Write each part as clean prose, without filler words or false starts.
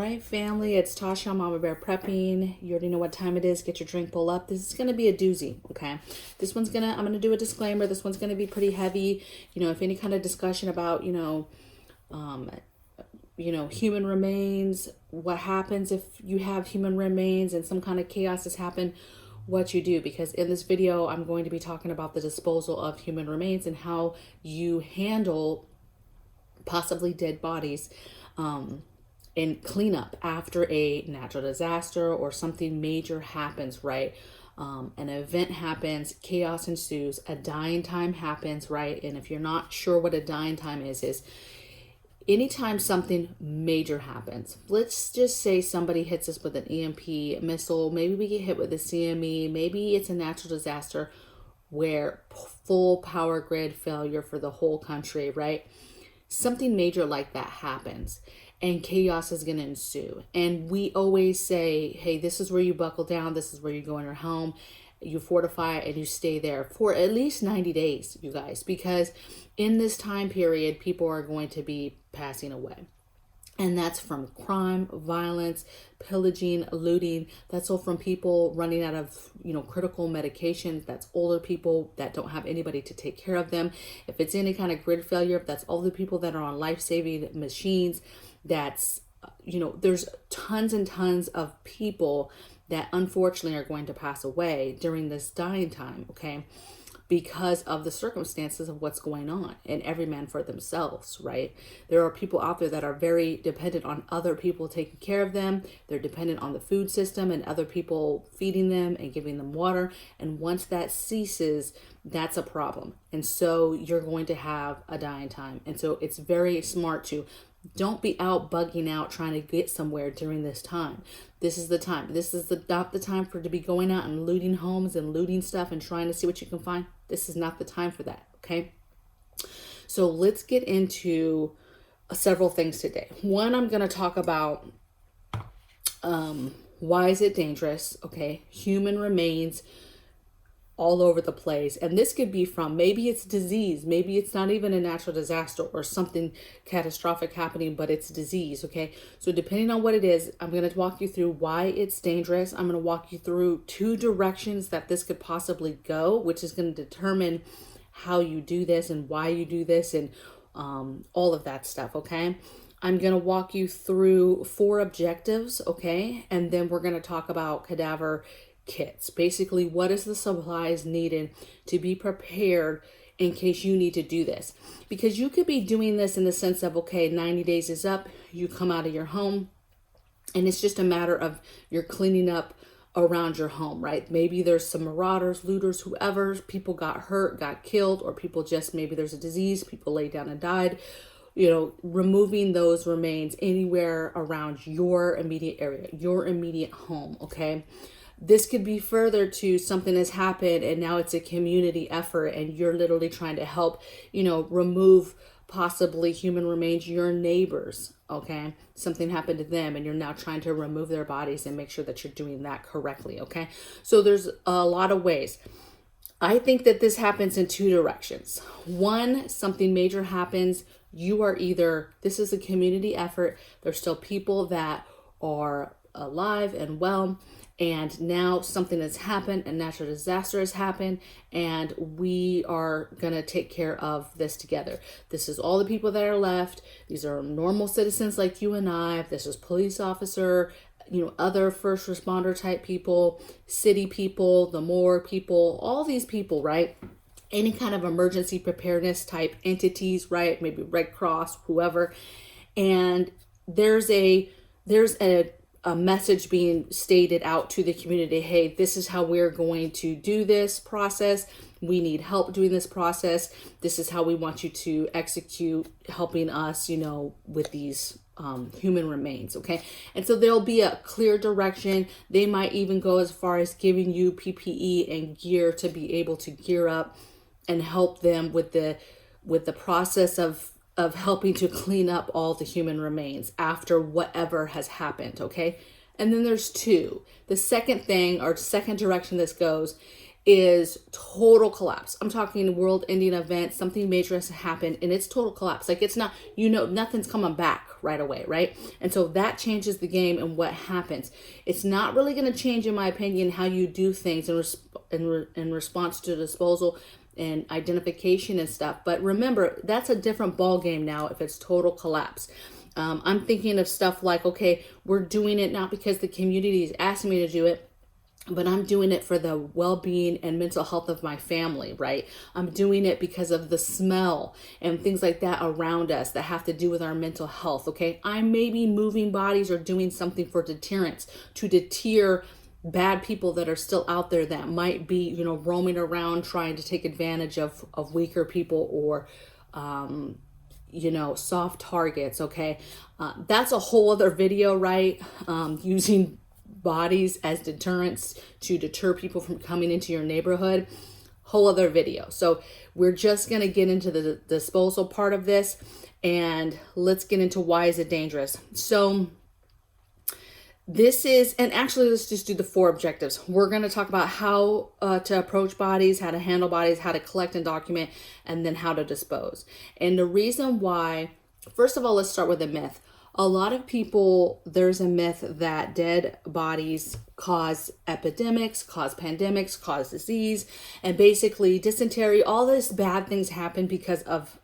right, family, it's Tasha, Mama Bear Prepping. You already know what time it is. Get your drink pull up. This is going to be a doozy, okay? I'm going to do a disclaimer. This one's going to be pretty heavy. If any kind of discussion about, human remains, what happens if you have human remains and some kind of chaos has happened, what you do. Because in this video, I'm going to be talking about the disposal of human remains and how you handle possibly dead bodies, and clean up after a natural disaster or something major happens, right? An event happens, chaos ensues, a dying time happens, right? And if you're not sure what a dying time is anytime something major happens. Let's just say somebody hits us with an EMP missile, maybe we get hit with a CME, maybe it's a natural disaster where full power grid failure for the whole country, right? Something major like that happens and chaos is going to ensue. And we always say, hey, this is where you buckle down. This is where you go in your home. You fortify and you stay there for at least 90 days, you guys, because in this time period, people are going to be passing away. And that's from crime, violence, pillaging, looting. That's all from people running out of, critical medications. That's older people that don't have anybody to take care of them. If it's any kind of grid failure, that's all the people that are on life-saving machines. That's, there's tons and tons of people that unfortunately are going to pass away during this dying time, okay? Because of the circumstances of what's going on, and every man for themselves, right? There are people out there that are very dependent on other people taking care of them. They're dependent on the food system and other people feeding them and giving them water. And once that ceases, that's a problem. And so you're going to have a dying time. And so it's very smart to don't be out bugging out trying to get somewhere during this time. This is the time. This is not the time to be going out and looting homes and looting stuff and trying to see what you can find. This is not the time for that, okay? So let's get into several things today. One, I'm going to talk about why is it dangerous, okay? Human remains all over the place. And this could be from, maybe it's disease, maybe it's not even a natural disaster or something catastrophic happening, but it's disease, okay? So depending on what it is, I'm going to walk you through why it's dangerous. I'm going to walk you through 2 directions that this could possibly go, which is going to determine how you do this and why you do this and all of that stuff, okay? I'm going to walk you through 4 objectives, okay? And then we're going to talk about Cadaver kits. Basically, what is the supplies needed to be prepared in case you need to do this? Because you could be doing this in the sense of, okay, 90 days is up, you come out of your home, and it's just a matter of you're cleaning up around your home, right? Maybe there's some marauders, looters, whoever, people got hurt, got killed, or people just, maybe there's a disease, people laid down and died. Removing those remains anywhere around your immediate area, your immediate home, okay? This could be further to something has happened and now it's a community effort and you're literally trying to help, remove possibly human remains, your neighbors, okay? Something happened to them and you're now trying to remove their bodies and make sure that you're doing that correctly, okay? So there's a lot of ways. I think that this happens in 2 directions. One, something major happens. This is a community effort. There's still people that are alive and well, and now something has happened, a natural disaster has happened, and we are going to take care of this together. This is all the people that are left. These are normal citizens like you and I. This is police officer, other first responder type people, city people, the morgue people, all these people, right? Any kind of emergency preparedness type entities, right? Maybe Red Cross, whoever. And there's a message being stated out to the community. Hey, this is how we're going to do this process. We need help doing this process. This is how we want you to execute helping us, with these human remains, okay? And so there'll be a clear direction. They might even go as far as giving you PPE and gear to be able to gear up and help them with the process of helping to clean up all the human remains after whatever has happened, okay? And then there's 2. The second thing or second direction this goes is total collapse. I'm talking world ending event, something major has happened and it's total collapse. Like it's not, nothing's coming back right away, right? And so that changes the game and what happens. It's not really going to change, in my opinion, how you do things in response to disposal and identification and stuff. But remember, that's a different ball game now if it's total collapse. I'm thinking of stuff like, okay, we're doing it not because the community is asking me to do it, but I'm doing it for the well-being and mental health of my family, right? I'm doing it because of the smell and things like that around us that have to do with our mental health, okay? I may be moving bodies or doing something for deterrence to deter bad people that are still out there that might be, roaming around trying to take advantage of weaker people or, soft targets, okay? That's a whole other video, right? Using bodies as deterrents to deter people from coming into your neighborhood, whole other video. So we're just going to get into the disposal part of this, and let's get into why is it dangerous. So this is, and actually let's just do the 4 objectives. We're going to talk about how to approach bodies, how to handle bodies, how to collect and document, and then how to dispose. And the reason why, first of all, let's start with a myth. A lot of people, there's a myth that dead bodies cause epidemics, cause pandemics, cause disease, and basically dysentery, all these bad things happen because of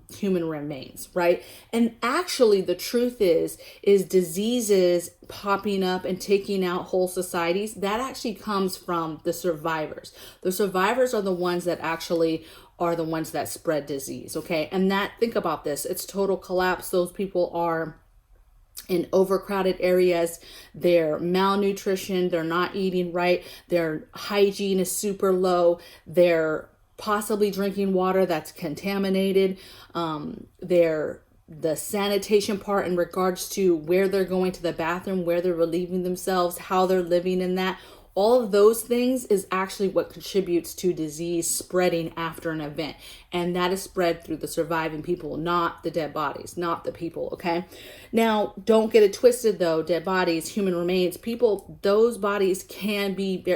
human remains, right? And actually the truth is diseases popping up and taking out whole societies, that actually comes from the survivors. The survivors are the ones that actually are the ones that spread disease, okay? And that, think about this, it's total collapse. Those people are in overcrowded areas, they're malnutrition, they're not eating right, their hygiene is super low, they're possibly drinking water that's contaminated, the sanitation part in regards to where they're going to the bathroom, where they're relieving themselves, how they're living in that. All of those things is actually what contributes to disease spreading after an event. And that is spread through the surviving people, not the dead bodies, not the people, okay? Now, don't get it twisted though, dead bodies, human remains, people, those bodies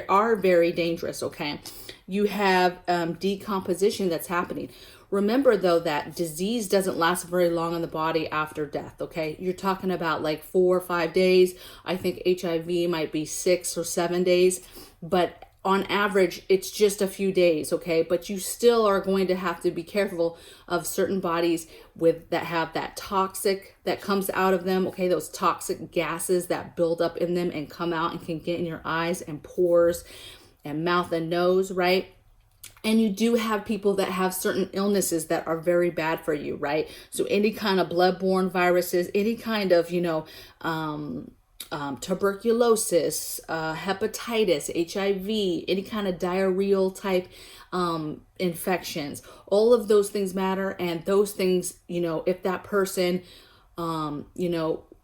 are very dangerous, okay? You have decomposition that's happening. Remember though that disease doesn't last very long in the body after death, okay? You're talking about like 4 or 5 days. I think HIV might be 6 or 7 days, but on average, it's just a few days, okay? But you still are going to have to be careful of certain bodies that have that toxic that comes out of them, okay? Those toxic gases that build up in them and come out and can get in your eyes and pores and mouth and nose, right? And you do have people that have certain illnesses that are very bad for you, right? So any kind of bloodborne viruses, any kind of, tuberculosis, hepatitis, HIV, any kind of diarrheal type infections, all of those things matter. And those things, if that person,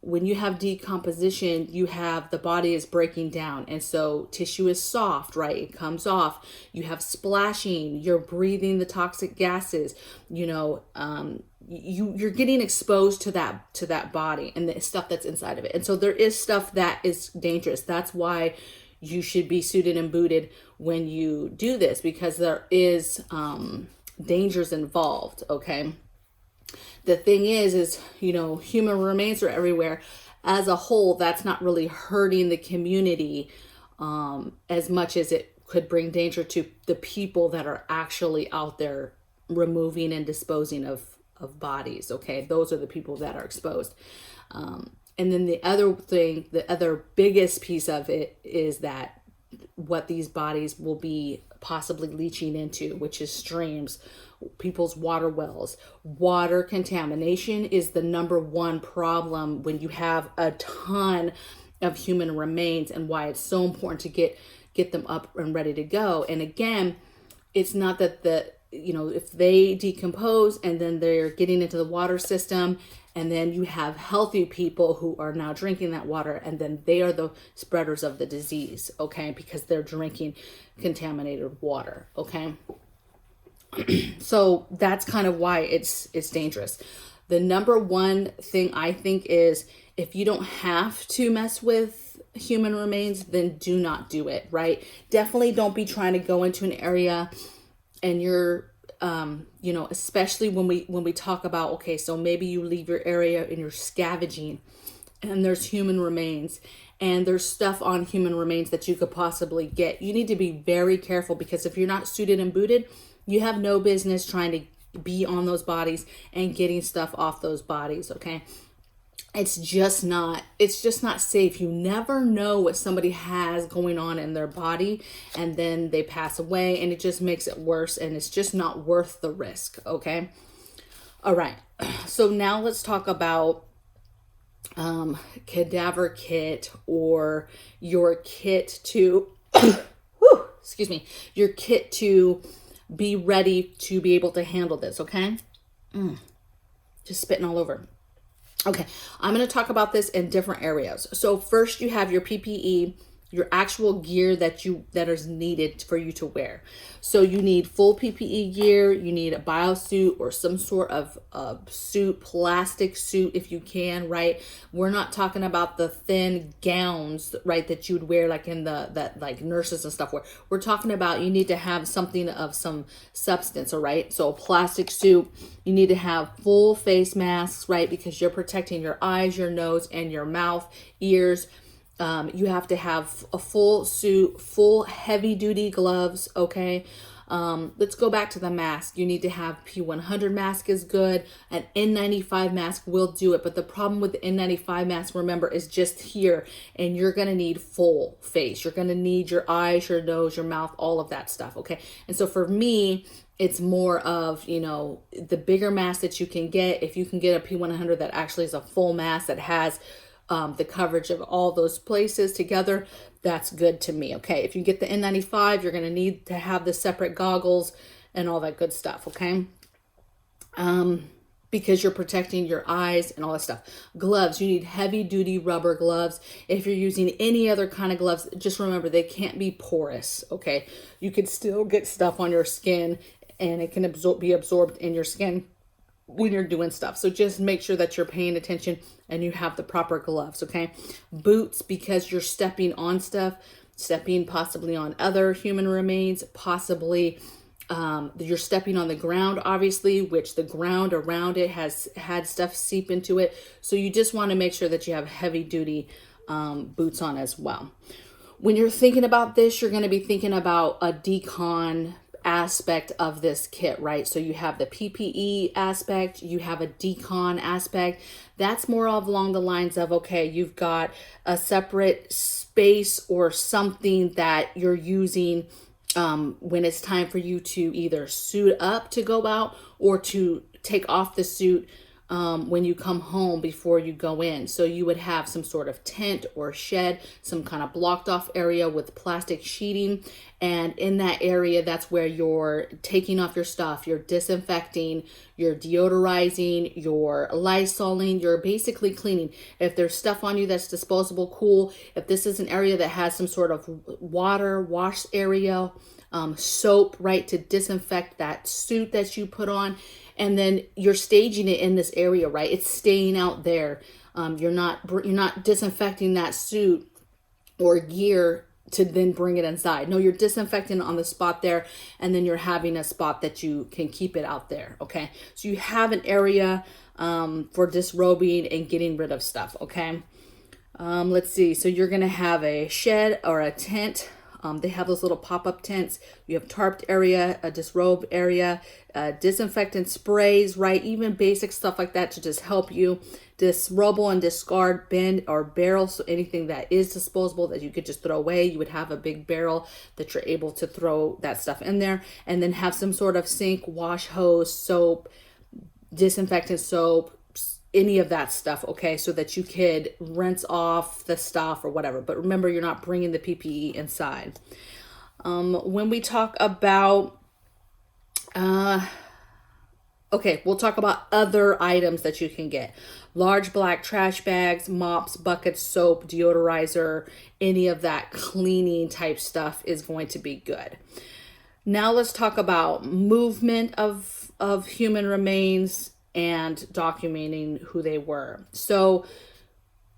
when you have decomposition, you have the body is breaking down. And so tissue is soft, right? It comes off. You have splashing, you're breathing the toxic gases, you're getting exposed to that body and the stuff that's inside of it. And so there is stuff that is dangerous. That's why you should be suited and booted when you do this, because there is dangers involved, okay? The thing is, human remains are everywhere. As a whole, that's not really hurting the community as much as it could bring danger to the people that are actually out there removing and disposing of bodies, okay? Those are the people that are exposed. And then the other biggest piece of it is that what these bodies will be possibly leaching into, which is streams, people's water wells. Water contamination is the number one problem when you have a ton of human remains, and why it's so important to get them up and ready to go. And again, it's not that if they decompose and then they're getting into the water system, and then you have healthy people who are now drinking that water, and then they are the spreaders of the disease, okay? Because they're drinking contaminated water, okay? So that's kind of why it's dangerous. The number one thing I think is, if you don't have to mess with human remains, then do not do it, right? Definitely don't be trying to go into an area and you're you know, especially when we talk about, okay, so maybe you leave your area and you're scavenging and there's human remains and there's stuff on human remains that you could possibly get. You need to be very careful, because if you're not suited and booted, you have no business trying to be on those bodies and getting stuff off those bodies, okay? It's just not safe. You never know what somebody has going on in their body, and then they pass away and it just makes it worse, and it's just not worth the risk, okay? All right, so now let's talk about cadaver kit, or your kit to excuse me, your kit to be ready to be able to handle this, okay? Just spitting all over. Okay, I'm going to talk about this in different areas. So first, you have your PPE, your actual gear that is needed for you to wear. So you need full PPE gear, you need a biosuit or some sort of suit, plastic suit if you can, right? We're not talking about the thin gowns, right, that you'd wear like in that like nurses and stuff wear. We're talking about you need to have something of some substance, all right? So a plastic suit, you need to have full face masks, right, because you're protecting your eyes, your nose, and your mouth, ears. You have to have a full suit, full heavy duty gloves, okay? Let's go back to the mask. You need to have P100 mask is good. An N95 mask will do it. But the problem with the N95 mask, remember, is just here. And you're going to need full face. You're going to need your eyes, your nose, your mouth, all of that stuff, okay? And so for me, it's more of, you know, the bigger mask that you can get. If you can get a P100 that actually is a full mask that has the coverage of all those places together, that's good to me, okay? If you get the N95, you're going to need to have the separate goggles and all that good stuff, okay? Because you're protecting your eyes and all that stuff. Gloves, you need heavy duty rubber gloves. If you're using any other kind of gloves, just remember they can't be porous, okay? You could still get stuff on your skin and it can be absorbed in your skin when you're doing stuff. So just make sure that you're paying attention and you have the proper gloves, okay? Boots, because you're stepping on stuff, stepping possibly on other human remains, possibly you're stepping on the ground, obviously, which the ground around it has had stuff seep into it. So you just want to make sure that you have heavy duty boots on as well. When you're thinking about this, you're going to be thinking about a decon aspect of this kit, right? So you have the PPE aspect, you have a decon aspect. That's more of along the lines of, okay, you've got a separate space or something that you're using when it's time for you to either suit up to go out or to take off the suit when you come home before you go in. So you would have some sort of tent or shed, some kind of blocked off area with plastic sheeting. And in that area, that's where you're taking off your stuff, you're disinfecting, you're deodorizing, you're Lysoling, you're basically cleaning. If there's stuff on you that's disposable, cool. If this is an area that has some sort of wash area, soap, right, to disinfect that suit that you put on. And then you're staging it in this area, right? It's staying out there. You're not disinfecting that suit or gear to then bring it inside. No, you're disinfecting on the spot there, and then you're having a spot that you can keep it out there, okay? So you have an area for disrobing and getting rid of stuff, okay? Let's see. So you're going to have a shed or a tent. They have those little pop-up tents. You have tarped area, a disrobe area, disinfectant sprays, right? Even basic stuff like that to just help you disrobe and discard bin or barrel. So anything that is disposable that you could just throw away, you would have a big barrel that you're able to throw that stuff in there, and then have some sort of sink, wash hose, soap, disinfectant soap, any of that stuff, okay, so that you could rinse off the stuff or whatever. But remember, you're not bringing the PPE inside. When we talk about, okay, we'll talk about other items that you can get. Large black trash bags, mops, buckets, soap, deodorizer, any of that cleaning type stuff is going to be good. Now let's talk about movement of human remains and documenting who they were. So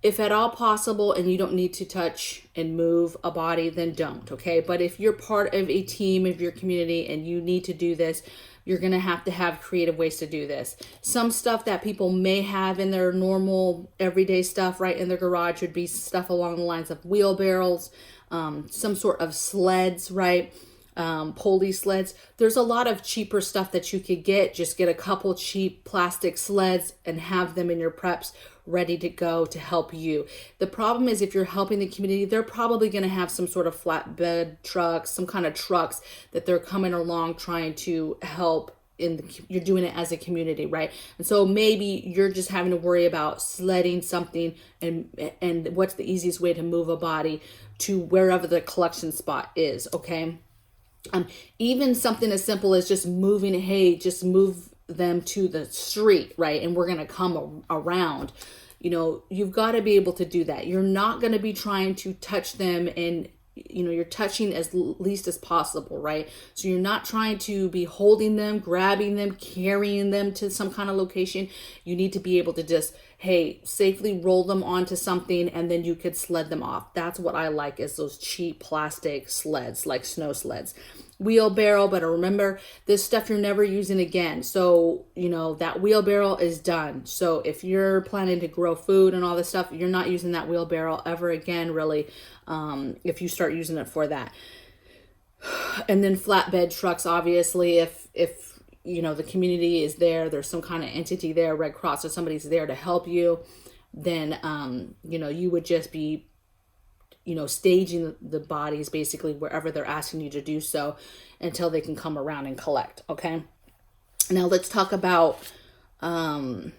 If at all possible and you don't need to touch and move a body, then don't, okay? But if you're part of a team of your community and you need to do this, you're going to have creative ways to do this. Some stuff that people may have in their normal everyday stuff right in their garage would be stuff along the lines of wheelbarrows, some sort of sleds, right? Pulley sleds. There's a lot of cheaper stuff that you could get. Just get a couple cheap plastic sleds and have them in your preps ready to go to help you. The problem is if you're helping the community, they're probably going to have some sort of flatbed trucks, some kind of trucks that they're coming along trying to help you're doing it as a community, right? And so maybe you're just having to worry about sledding something and what's the easiest way to move a body to wherever the collection spot is, okay? Even something as simple as just move them to the street, right? And we're going to come around. You've got to be able to do that. You're not going to be trying to touch them and, you're touching as least as possible, right? So you're not trying to be holding them, grabbing them, carrying them to some kind of location. You need to be able to just, safely roll them onto something and then you could sled them off. That's what I like, is those cheap plastic sleds, like snow sleds. Wheelbarrow, but remember, this stuff you're never using again. So, that wheelbarrow is done. So if you're planning to grow food and all this stuff, you're not using that wheelbarrow ever again, really, if you start using it for that. And then flatbed trucks, obviously, if the community is there, there's some kind of entity there, Red Cross or somebody's there to help you, then, you would just be staging the bodies basically wherever they're asking you to do so until they can come around and collect. Okay. Now let's talk about, you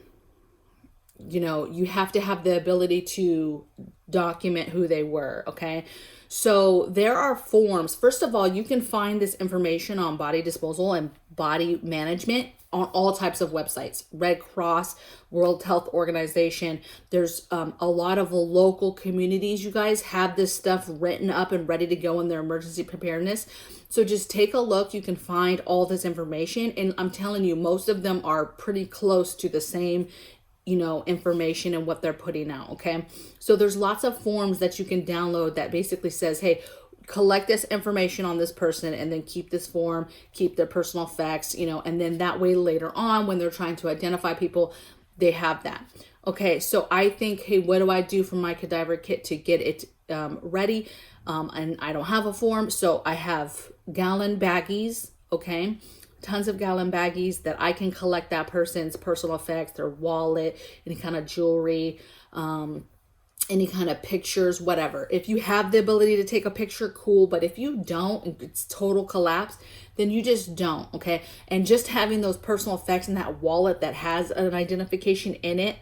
have to have the ability to document who they were. Okay. So there are forms. First of all, you can find this information on body disposal and body management on all types of websites. Red Cross, World Health Organization. There's a lot of local communities, you guys, have this stuff written up and ready to go in their emergency preparedness. So just take a look. You can find all this information. And I'm telling you, most of them are pretty close to the same information and what they're putting out. Okay. So there's lots of forms that you can download that basically says, hey, collect this information on this person and then keep this form, keep their personal facts, and then that way later on when they're trying to identify people, they have that. Okay. So I think, hey, what do I do for my Cadaver kit to get it ready? And I don't have a form. So I have gallon baggies. Okay. Tons of gallon baggies that I can collect that person's personal effects, their wallet, any kind of jewelry, any kind of pictures, whatever. If you have the ability to take a picture, cool. But if you don't, and it's total collapse, then you just don't, okay? And just having those personal effects in that wallet that has an identification in it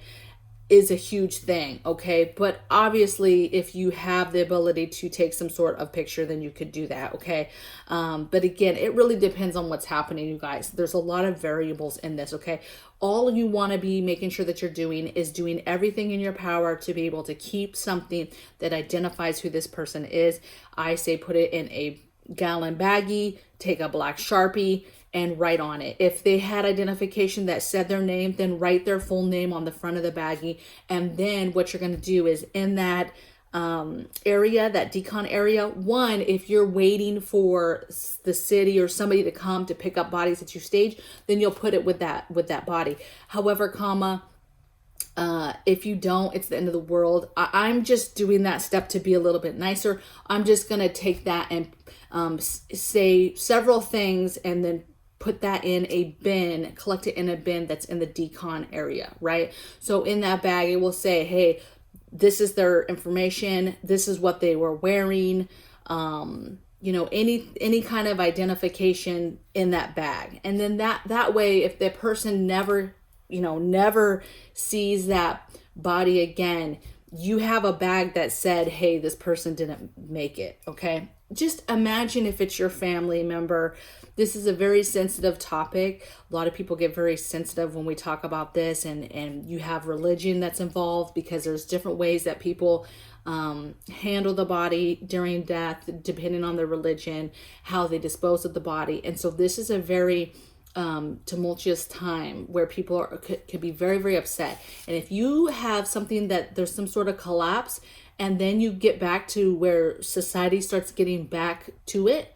is a huge thing, okay? But obviously, if you have the ability to take some sort of picture, then you could do that, okay? But again, it really depends on what's happening, you guys. There's a lot of variables in this, okay? All you want to be making sure that you're doing is doing everything in your power to be able to keep something that identifies who this person is. I say put it in a gallon baggie, take a black Sharpie, and write on it. If they had identification that said their name, then write their full name on the front of the baggie. And then what you're going to do is in that area, that decon area, one, if you're waiting for the city or somebody to come to pick up bodies that you stage, then you'll put it with that body. However, if you don't, it's the end of the world. I'm just doing that step to be a little bit nicer. I'm just going to take that and say several things and then put that in a bin, collect it in a bin that's in the decon area, right? So in that bag, it will say, hey, this is their information. This is what they were wearing. Any kind of identification in that bag. And then that way, if the person never sees that body again, you have a bag that said, hey, this person didn't make it. Okay. Just imagine if it's your family member. This is a very sensitive topic. A lot of people get very sensitive when we talk about this, and you have religion that's involved because there's different ways that people handle the body during death, depending on their religion, how they dispose of the body. And so this is a very tumultuous time where people could be very, very upset. And if you have something that there's some sort of collapse, and then you get back to where society starts getting back to it,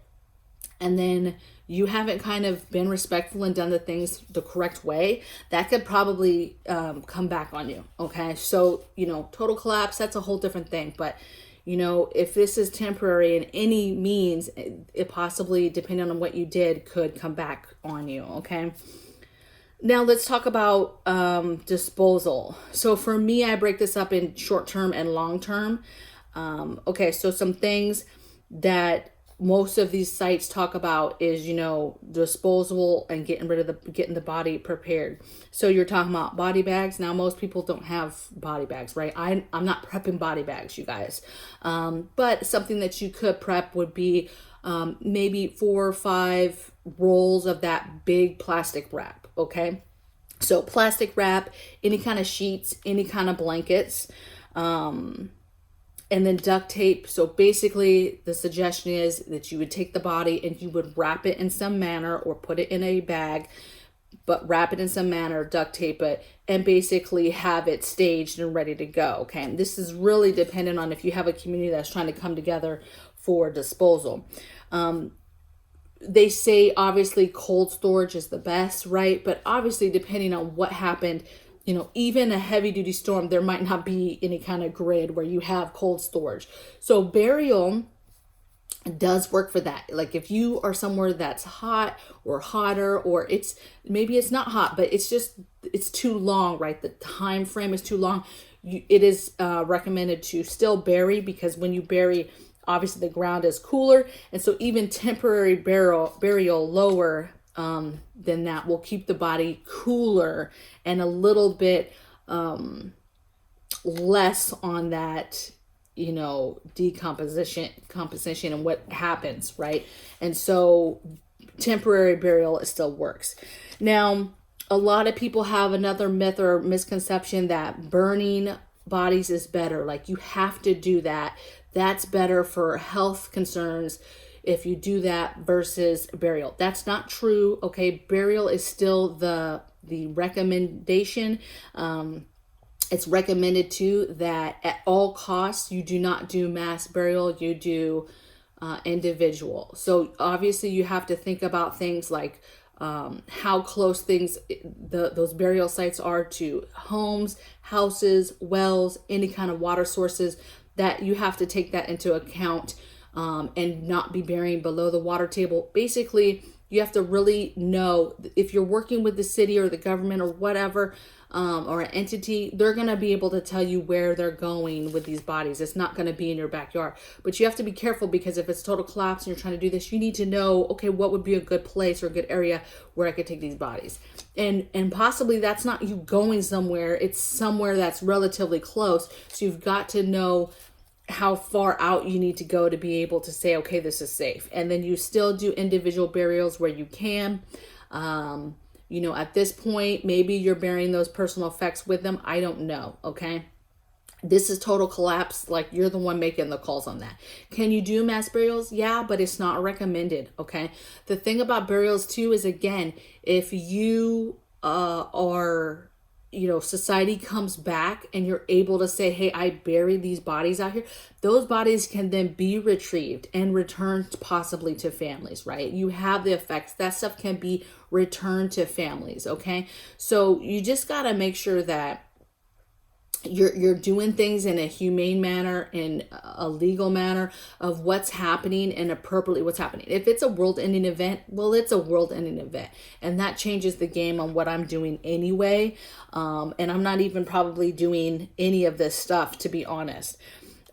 and then you haven't kind of been respectful and done the things the correct way, that could probably come back on you. Okay. So, total collapse, that's a whole different thing. But, if this is temporary in any means, it possibly, depending on what you did, could come back on you. Okay. Now let's talk about disposal. So for me, I break this up in short-term and long-term. Okay, so some things that most of these sites talk about is, disposable and getting the body prepared. So you're talking about body bags. Now most people don't have body bags, right? I'm not prepping body bags, you guys. But something that you could prep would be maybe 4 or 5 rolls of that big plastic wrap. Okay. So plastic wrap, any kind of sheets, any kind of blankets, and then duct tape. So basically the suggestion is that you would take the body and you would wrap it in some manner or put it in a bag, but wrap it in some manner, duct tape it, and basically have it staged and ready to go. Okay. And this is really dependent on if you have a community that's trying to come together for disposal. They say obviously cold storage is the best, right? But obviously depending on what happened, even a heavy duty storm, there might not be any kind of grid where you have cold storage. So burial does work for that. Like if you are somewhere that's hot or hotter, or maybe it's not hot, but it's too long, right? The time frame is too long. It is recommended to still bury, because when you bury, obviously the ground is cooler. And so even temporary burial lower than that will keep the body cooler and a little bit less on that, decomposition and what happens, right? And so temporary burial, it still works. Now, a lot of people have another myth or misconception that burning bodies is better. Like you have to do that. That's better for health concerns if you do that versus burial. That's not true. Okay. Burial is still the recommendation. It's recommended too that at all costs, you do not do mass burial. You do individual. So obviously you have to think about things like how close those burial sites are to homes, houses, wells, any kind of water sources, that you have to take that into account and not be burying below the water table. Basically, you have to really know if you're working with the city or the government or whatever, or an entity, they're going to be able to tell you where they're going with these bodies. It's not going to be in your backyard, but you have to be careful, because if it's total collapse and you're trying to do this, you need to know, okay, what would be a good place or a good area where I could take these bodies. And possibly that's not you going somewhere. It's somewhere that's relatively close. So you've got to know how far out you need to go to be able to say, okay, this is safe. And then you still do individual burials where you can. At this point, maybe you're burying those personal effects with them. I don't know. Okay. This is total collapse. Like you're the one making the calls on that. Can you do mass burials? Yeah, but it's not recommended. Okay. The thing about burials too is, again, if you are, society comes back and you're able to say, hey, I buried these bodies out here, those bodies can then be retrieved and returned possibly to families, right? You have the effects. That stuff can be returned to families, okay? So you just got to make sure that you're doing things in a humane manner, in a legal manner of what's happening and appropriately what's happening. If it's a world-ending event, well, it's a world-ending event, and that changes the game on what I'm doing anyway. And I'm not even probably doing any of this stuff, to be honest.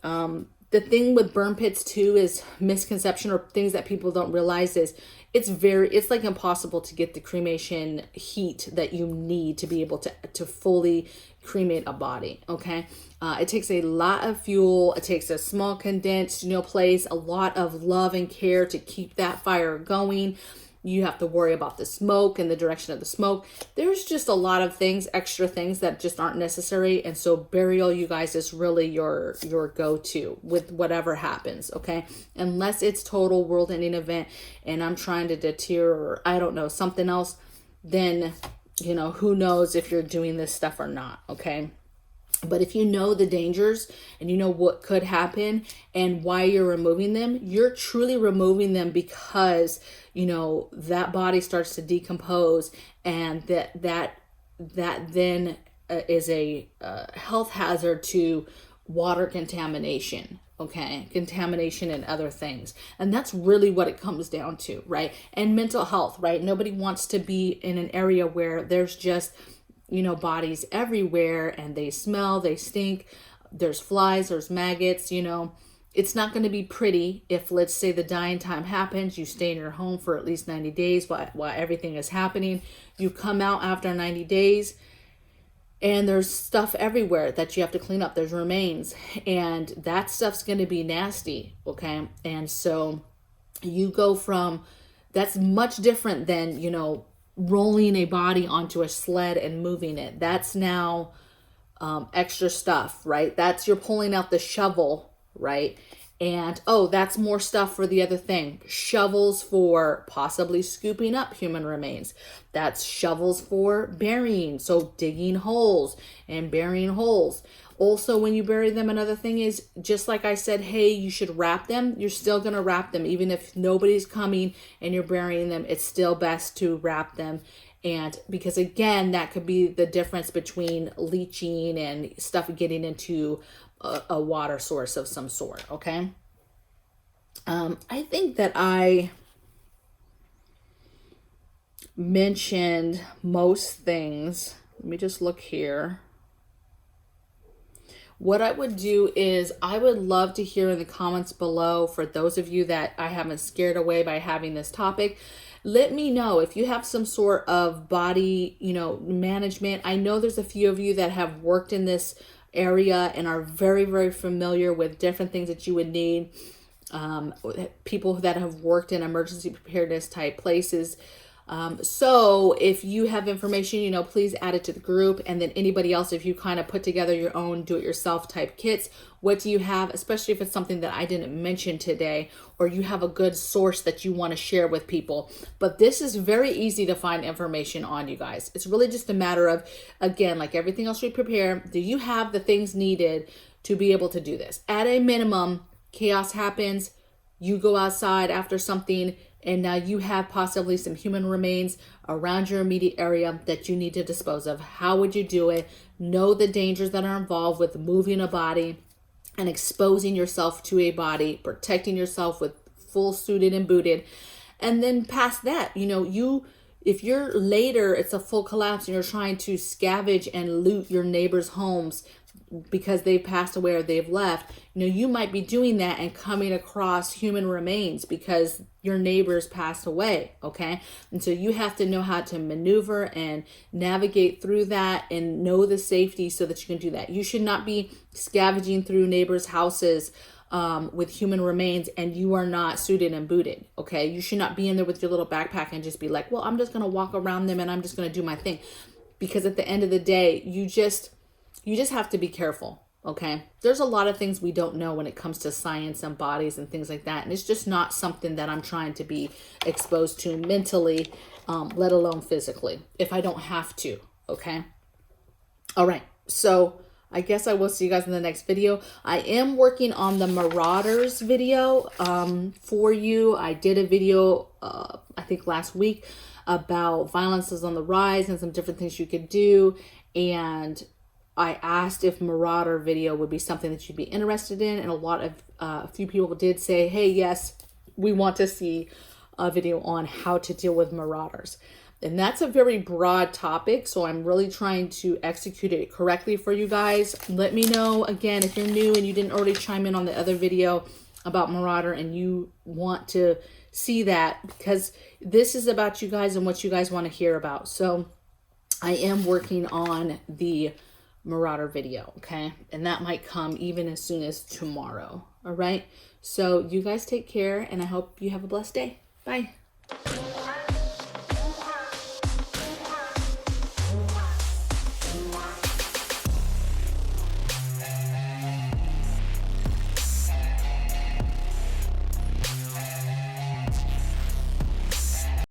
The thing with burn pits too is misconception, or things that people don't realize, is it's like impossible to get the cremation heat that you need to be able to fully cremate a body. Okay. It takes a lot of fuel. It takes a small condensed, place, a lot of love and care to keep that fire going. You have to worry about the smoke and the direction of the smoke. There's just a lot of things, extra things that just aren't necessary. And so burial, you guys, is really your go-to with whatever happens, okay? Unless it's total world-ending event and I'm trying to deter, or I don't know, something else, then, you know, who knows if you're doing this stuff or not, okay? But if you know the dangers and you know what could happen and why you're removing them, you're truly removing them because, you know, that body starts to decompose, and that then is a health hazard to water contamination, okay? Contamination and other things. And that's really what it comes down to, right? And mental health, right? Nobody wants to be in an area where there's just, you know, bodies everywhere and they smell, they stink, there's flies, there's maggots, you know. It's not going to be pretty if, let's say, the dying time happens, you stay in your home for at least 90 days while everything is happening. You come out after 90 days and there's stuff everywhere that you have to clean up. There's remains, and that stuff's going to be nasty, okay? And so you go from, that's much different than, you know, rolling a body onto a sled and moving it. That's now extra stuff, right? That's, you're pulling out the shovel, right? And, oh, that's more stuff for the other thing. Shovels for possibly scooping up human remains. That's shovels for burying, so digging holes and burying holes. Also, when you bury them, another thing is, just like I said, hey, you should wrap them. You're still going to wrap them. Even if nobody's coming and you're burying them, it's still best to wrap them. And because, again, that could be the difference between leaching and stuff getting into a water source of some sort, okay? I think that I mentioned most things. Let me just look here. What I would do is, I would love to hear in the comments below, for those of you that I haven't scared away by having this topic, let me know if you have some sort of body, you know, management. I know there's a few of you that have worked in this area and are very, very familiar with different things that you would need. People that have worked in emergency preparedness type places. So if you have information, you know, please add it to the group. And then anybody else, if you kind of put together your own do-it-yourself type kits, what do you have, especially if it's something that I didn't mention today, or you have a good source that you want to share with people. But this is very easy to find information on, you guys. It's really just a matter of, again, like everything else we prepare, do you have the things needed to be able to do this? At a minimum, chaos happens, you go outside after something, and now you have possibly some human remains around your immediate area that you need to dispose of. How would you do it? Know the dangers that are involved with moving a body and exposing yourself to a body, protecting yourself with full suited and booted. And then past that, you know, if you're later, it's a full collapse and you're trying to scavenge and loot your neighbors' homes because they've passed away or they've left, you know, you might be doing that and coming across human remains because your neighbors passed away, okay? And so you have to know how to maneuver and navigate through that and know the safety so that you can do that. You should not be scavenging through neighbors' houses with human remains and you are not suited and booted, okay? You should not be in there with your little backpack and just be like, well, I'm just going to walk around them and I'm just going to do my thing. Because at the end of the day, you just have to be careful, okay? There's a lot of things we don't know when it comes to science and bodies and things like that. And it's just not something that I'm trying to be exposed to mentally, let alone physically, if I don't have to, okay? All right, so I guess I will see you guys in the next video. I am working on the Marauders video for you. I did a video, I think last week, about violence is on the rise and some different things you could do. And I asked if Marauder video would be something that you'd be interested in. And a few people did say, hey, yes, we want to see a video on how to deal with marauders. And that's a very broad topic, so I'm really trying to execute it correctly for you guys. Let me know, again, if you're new and you didn't already chime in on the other video about Marauder and you want to see that, because this is about you guys and what you guys want to hear about. So I am working on the Marauder video, okay? And that might come even as soon as tomorrow, all right? So you guys take care, and I hope you have a blessed day. Bye.